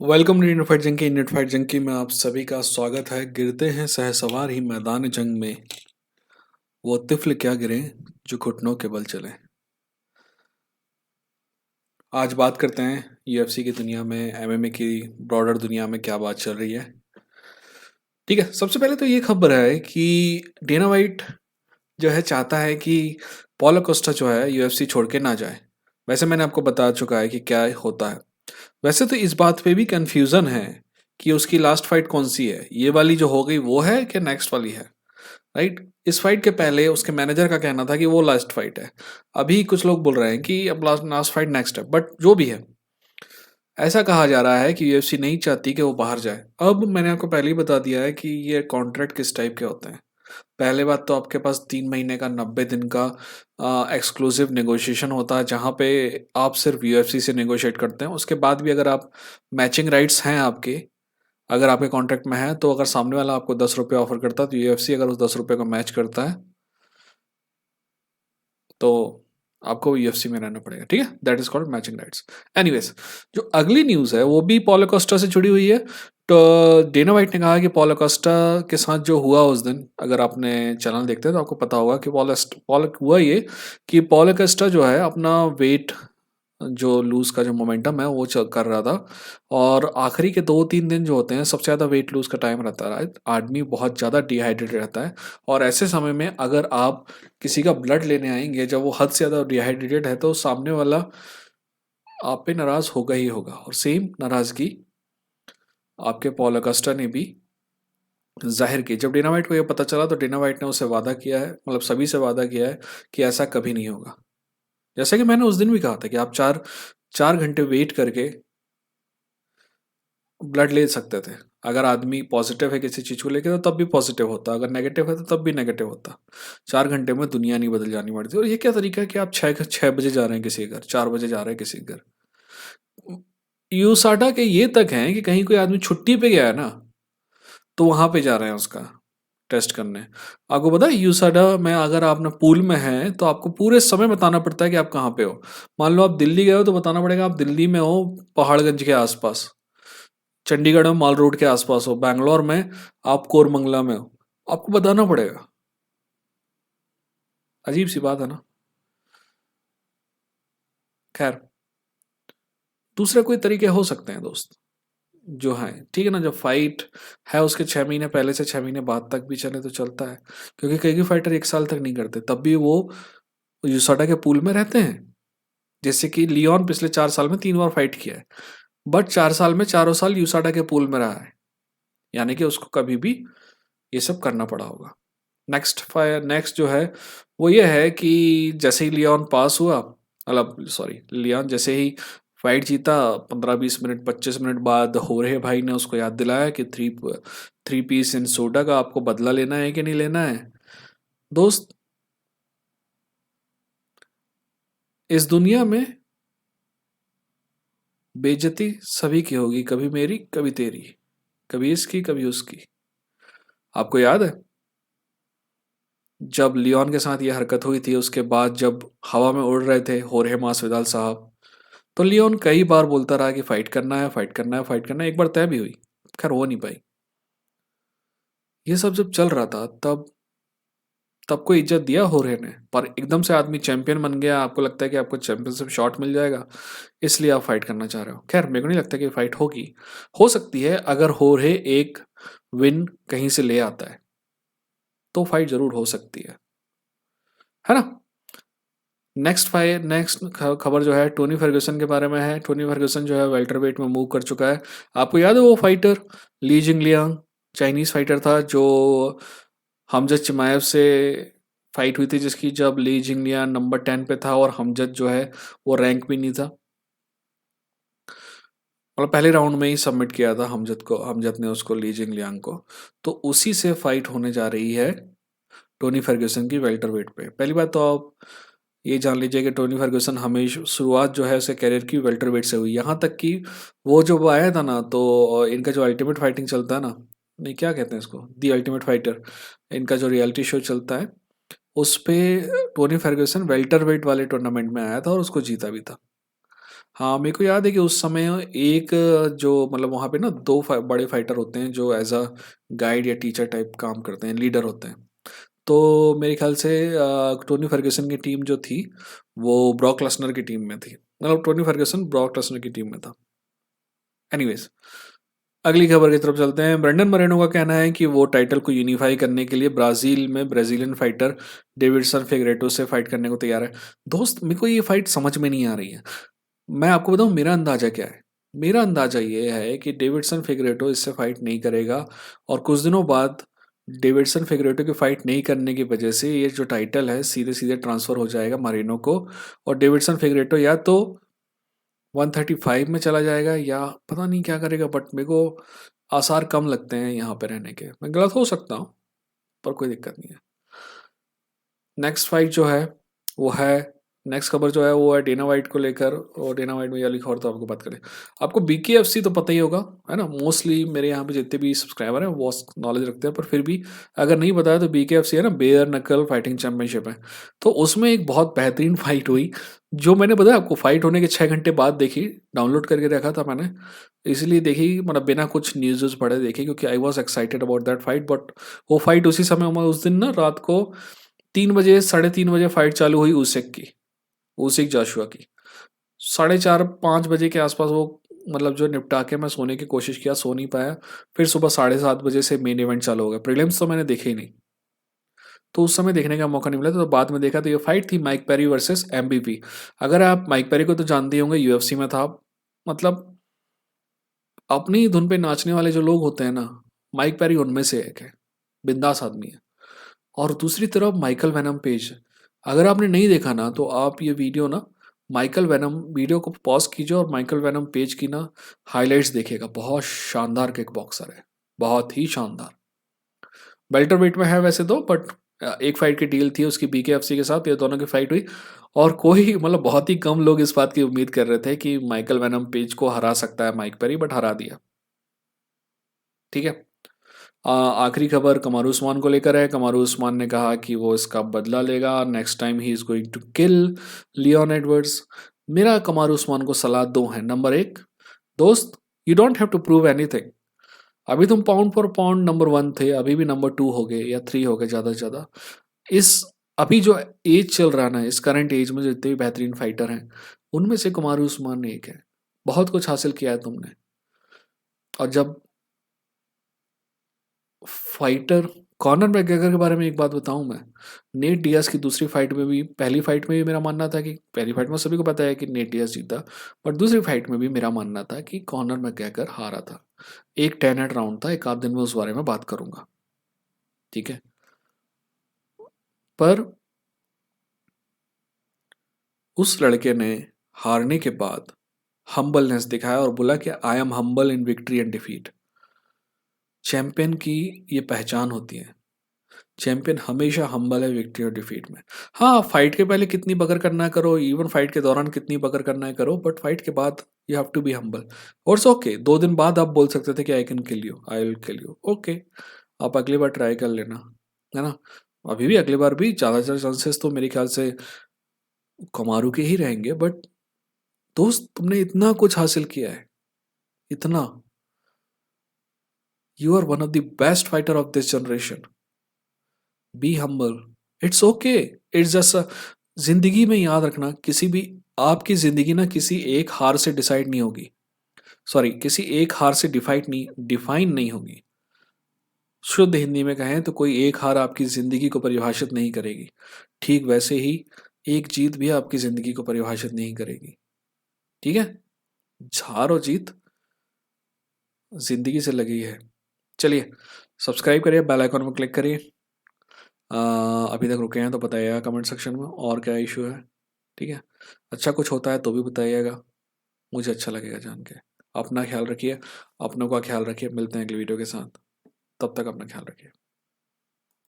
Welcome Indian fight जंग में आप सभी का स्वागत है। गिरते हैं सहसवार ही मैदान जंग में, वो तिफल क्या गिरे जो घुटनों के बल चले। आज बात करते हैं यूएफसी की दुनिया में, एमएमए की ब्रॉडर दुनिया में क्या बात चल रही है। ठीक है, सबसे पहले तो ये खबर है कि डेना वाइट जो है चाहता है कि पॉलो कोस्टा जो है यूएफसी छोड़ के ना जाए। वैसे मैंने आपको बता चुका है कि क्या होता है। वैसे तो इस बात पे भी कंफ्यूजन है कि उसकी लास्ट फाइट कौन सी है, ये वाली जो हो गई वो है कि नेक्स्ट वाली है। राइट, इस फाइट के पहले उसके मैनेजर का कहना था कि वो लास्ट फाइट है। अभी कुछ लोग बोल रहे हैं कि अब लास्ट लास्ट फाइट नेक्स्ट है, बट जो भी है, ऐसा कहा जा रहा है कि यूएफसी नहीं चाहती कि वो बाहर जाए। अब मैंने आपको पहले ही बता दिया है कि ये कॉन्ट्रैक्ट किस टाइप के होते हैं। पहले बात तो आपके पास 3 महीने का 90 दिन का एक्सक्लूसिव नेगोशिएशन होता है, जहाँ पे आप सिर्फ यूएफसी से नेगोशिएट करते हैं। उसके बाद भी अगर आप मैचिंग राइट्स हैं आपके, अगर आपके कॉन्ट्रैक्ट में है, तो अगर सामने वाला आपको 10 रुपये ऑफर करता है तो यूएफसी अगर उस 10 रुपये को मैच करता है तो आपको यूएफसी में रहना पड़ेगा। ठीक है, that is called matching rights. Anyways, जो अगली न्यूज़ है वो भी पॉलो कोस्टा से जुड़ी हुई है। तो डेना वाइट ने कहा कि पॉलो कोस्टा के साथ जो हुआ उस दिन, अगर आपने चैनल देखते हैं तो आपको पता होगा कि पॉलो हुआ ये कि पॉलो कोस्टा जो है अपना वेट जो लूज का जो मोमेंटम है वो कर रहा था। और आखिरी के 2-3 दिन जो होते हैं सबसे ज़्यादा वेट लूज का टाइम रहता है। right? आदमी बहुत ज़्यादा डिहाइड्रेट रहता है, और ऐसे समय में अगर आप किसी का ब्लड लेने आएंगे जब वो हद से ज़्यादा डिहाइड्रेटेड है, तो सामने वाला आप पे नाराज़ होगा ही होगा। और सेम नाराज़गी आपके पॉल अगस्टा ने भी जाहिर की। जब डेना वाइट को ये पता चला तो डेना वाइट ने उससे वादा किया है, मतलब सभी से वादा किया है कि ऐसा कभी नहीं होगा। जैसा कि मैंने उस दिन भी कहा था कि आप 4 4 घंटे वेट करके ब्लड ले सकते थे। अगर आदमी पॉजिटिव है किसी चीज़ को लेकर तो तब भी पॉजिटिव होता, अगर नेगेटिव है तो तब भी नेगेटिव होता। 4 घंटे में दुनिया नहीं बदल जानी पड़ती। और ये क्या तरीका है कि आप 6 बजे जा रहे हैं किसी के घर, 4 बजे जा रहे हैं किसी के घर। यूसाडा के ये तक हैं कि कहीं कोई आदमी छुट्टी पे गया है ना, तो वहां पे जा रहे हैं उसका टेस्ट करने। आपको पता है यूसाडा में अगर आप ना पूल में हैं तो आपको पूरे समय बताना पड़ता है कि आप कहाँ पे हो। मान लो आप दिल्ली गए हो तो बताना पड़ेगा आप दिल्ली में हो, पहाड़गंज के आसपास। चंडीगढ़ में माल रोड के आसपास हो, बैंगलोर में आप कोरमंगला में हो, आपको बताना पड़ेगा। अजीब सी बात है ना। खैर, दूसरे कोई तरीके हो सकते हैं दोस्त, जो है ठीक है ना। जब फाइट है उसके 6 महीने पहले से 6 महीने बाद तक भी चले तो चलता है, क्योंकि कई फाइटर 1 साल तक नहीं करते, तब भी वो यूसाडा के पूल में रहते हैं। जैसे कि लियोन पिछले 4 साल में 3 बार फाइट किया है, बट 4 साल में चारों साल यूसाडा के पूल में रहा है, यानी कि उसको कभी भी ये सब करना पड़ा होगा। नेक्स्ट जो है वो ये है कि जैसे ही लियोन पास हुआ, मतलब सॉरी, लियोन जैसे ही फाइट जीता, 15-20 मिनट 25 मिनट बाद होरे भाई ने उसको याद दिलाया कि three three piece in soda का आपको बदला लेना है कि नहीं लेना है। दोस्त, इस दुनिया में बेइज्जती सभी की होगी, कभी मेरी कभी तेरी, कभी इसकी कभी उसकी। आपको याद है जब लियोन के साथ ये हरकत हुई थी, उसके बाद जब हवा में उड़ रहे थे होरे मासविदाल साहब, तो लियोन कई बार बोलता रहा कि फाइट करना है, फाइट करना है, फाइट करना है। एक बार तय भी हुई, खैर हो नहीं पाई। ये सब जब चल रहा था तब तब को इज्जत दिया होरे ने, पर एकदम से आदमी चैंपियन बन गया, आपको लगता है कि आपको चैंपियनशिप शॉट मिल जाएगा, इसलिए आप फाइट करना चाह रहे हो। खैर, मेरे को नहीं लगता कि फाइट होगी। हो सकती है अगर होरे एक विन कहीं से ले आता है तो फाइट जरूर हो सकती है ना। नेक्स्ट खबर जो है टोनी फर्ग्यूसन के बारे में है। टोनी फर्ग्यूसन जो है वेल्टरवेट में मूव कर चुका है। आपको याद है वो फाइटर ली जिंगलियांग, चाइनीज फाइटर था जो हमजद चिमाएव से फाइट हुई थी, जिसकी जब ली जिंगलियांग नंबर 10 पे था और हमजद जो है वो रैंक भी नहीं था। मतलब पहले राउंड में ही सबमिट किया था हमजद ने उसको, ली जिंगलियांग को। तो उसी से फाइट होने जा रही है टोनी फर्ग्यूसन की वेल्टरवेट पे। पहली बात तो आप ये जान लीजिए कि टोनी फर्ग्यूसन हमेशा शुरुआत जो है उसके करियर की वेल्टरवेट से हुई, यहाँ तक कि वो जब आया था ना, तो इनका जो अल्टीमेट फाइटिंग चलता है ना, नहीं क्या कहते हैं इसको, दी अल्टीमेट फाइटर, इनका जो रियलिटी शो चलता है, उस पे टोनी फर्ग्यूसन वेल्टरवेट वाले टूर्नामेंट में आया था और उसको जीता भी था। हाँ, मेरे को याद है कि उस समय एक जो मतलब वहाँ पे ना 2 बड़े फाइटर होते हैं जो एज़ अ गाइड या टीचर टाइप काम करते हैं, लीडर होते हैं। तो मेरे ख्याल से टोनी फर्ग्यूसन की टीम जो थी, वो ब्रॉक लेसनर की टीम में थी। मतलब टोनी फर्ग्यूसन ब्रॉक लेसनर की टीम में था। एनीवेज़, अगली खबर की तरफ चलते हैं। ब्रेंडन मरेनो का कहना है कि वो टाइटल को यूनिफाई करने के लिए ब्राज़ील में ब्राज़ीलियन फाइटर डेविडसन फिगरेटो से फाइट करने को तैयार है। दोस्त, मेरे को ये फाइट समझ में नहीं आ रही है। मैं आपको बताऊँ मेरा अंदाज़ा क्या है? मेरा अंदाज़ा ये है कि डेविडसन फिगरेटो इससे फाइट नहीं करेगा और कुछ दिनों बाद डेविडसन फिगरेटो की फाइट नहीं करने की वजह से ये जो टाइटल है सीधे-सीधे ट्रांसफ़र हो जाएगा मरेनो को और डेविडसन फिगरेटो या तो 135 में चला जाएगा या पता नहीं क्या करेगा, बट मेरे को आसार कम लगते हैं यहाँ पे रहने के। मैं गलत हो सकता हूँ, पर कोई दिक्कत नहीं है। नेक्स्ट फाइट जो है वो है नेक्स्ट खबर जो है वो है डेना वाइट को लेकर, और डेना वाइट में ये लिखा और तो आपको बात करें। आपको बीकेएफसी तो पता ही होगा, है ना? मोस्टली मेरे यहाँ पे जितने भी सब्सक्राइबर हैं वो नॉलेज रखते हैं, पर फिर भी अगर नहीं बताया तो बीकेएफसी है ना, बेयर नकल फाइटिंग चैंपियनशिप है। तो उसमें एक बहुत बेहतरीन फाइट हुई, जो मैंने बताया आपको फाइट होने के 6 घंटे बाद देखी। डाउनलोड करके रखा था मैंने, इसलिए देखी, मतलब बिना कुछ न्यूज़ व्यूज़ पढ़े देखी, क्योंकि I was excited about that fight. But वो फाइट उसी समय उस दिन ना रात को 3 बजे 3:30 बजे फाइट चालू हुई उसिक की, उसिक जोशुआ की। 4:30-5 बजे के आसपास वो मतलब जो निपटा के मैं सोने की कोशिश किया, सो नहीं पाया। फिर सुबह 7:30 बजे से मेन इवेंट चालू हो गया। प्रीलिम्स तो मैंने देखे ही नहीं, तो उस समय देखने का मौका नहीं मिला। तो बाद में देखा तो ये फाइट थी माइक पेरी वर्सेस एमबीपी। अगर आप माइक पेरी को तो जानते ही होंगे, यूएफसी में था। मतलब अपनी धुन पे नाचने वाले जो लोग होते हैं ना, माइक पेरी उनमें से एक है। बिंदास आदमी है। और दूसरी तरफ माइकल वेनम पेज। अगर आपने नहीं देखा ना तो आप ये वीडियो ना, माइकल वेनम वीडियो को पॉज कीजिए और माइकल वेनम पेज की ना हाइलाइट्स देखिएगा। बहुत शानदार किक बॉक्सर है, बहुत ही शानदार। बेल्टर वेट में है वैसे तो, बट एक फाइट की डील थी उसकी बीकेएफसी के साथ, ये दोनों की फाइट हुई। और कोई मतलब बहुत ही कम लोग इस बात की उम्मीद कर रहे थे कि माइकल वेनम पेज को हरा सकता है माइक पेरी, बट हरा दिया। ठीक है। आखिरी खबर कमारू उस्मान को लेकर है। कमारू उस्मान ने कहा कि वो इसका बदला लेगा, next time he is going to kill Leon Edwards. मेरा कमारू उस्मान को सलाह दो है। नंबर एक, दोस्त, you don't have to prove anything. अभी तुम पाउंड फॉर पाउंड नंबर 1 थे, अभी भी नंबर 2 हो गए या 3 हो गए ज़्यादा से ज़्यादा। इस अभी जो एज चल रहा है ना, इस करंट एज में जितने भी बेहतरीन फाइटर हैं उनमें से कमारू उस्मान एक है। बहुत कुछ हासिल किया है तुमने। और जब फाइटर कॉनर मैकग्रेगर के बारे में एक बात बताऊं मैं, नेट डियाज की दूसरी फाइट में भी, पहली फाइट में भी मेरा मानना था कि पहली फाइट में सभी को पता है कि नेट डियाज जीता, बट दूसरी फाइट में भी मेरा मानना था कि कॉनर मैकग्रेगर हारा था। एक 10 राउंड था, एक आध दिन में उस बारे में बात करूंगा, ठीक है? पर उस लड़के ने हारने के बाद हम्बलनेस दिखाया और बोला कि I am humble in victory and defeat. Champion की ये पहचान होती है। चैंपियन हमेशा हम्बल है विक्ट्री और डिफीट में। हाँ, फाइट के पहले कितनी बकर करना है करो, इवन फाइट के दौरान कितनी बकर करना है करो, बट फाइट के बाद you have to be humble. और ओके, 2 दिन बाद आप बोल सकते थे कि I can kill you, I will kill you, okay. आप अगली बार ट्राई कर लेना, है ना? अभी भी अगली बार भी ज़्यादातर चांसेस तो मेरे ख्याल से कमारू के ही रहेंगे, बट दोस्त, तुमने इतना कुछ हासिल किया है, इतना। You are one of the best fighter of this generation. Be humble, it's okay, it's just. जिंदगी में याद रखना, किसी भी आपकी जिंदगी ना किसी एक हार से डिसाइड नहीं होगी, सॉरी, किसी एक हार से डिफाइन नहीं होगी। शुद्ध हिंदी में कहें तो कोई एक हार आपकी जिंदगी को परिभाषित नहीं करेगी। ठीक वैसे ही एक जीत भी आपकी जिंदगी को परिभाषित नहीं करेगी, ठीक है? हार और जीत जिंदगी से लगी है। चलिए, सब्सक्राइब करिए, बेल आइकन पर क्लिक करिए। अभी तक रुके हैं तो बताइएगा कमेंट सेक्शन में और क्या इशू है, ठीक है? अच्छा कुछ होता है तो भी बताइएगा, मुझे अच्छा लगेगा जान के। अपना ख्याल रखिए, अपनों का ख्याल रखिए। मिलते हैं अगली वीडियो के साथ, तब तक अपना ख्याल रखिए।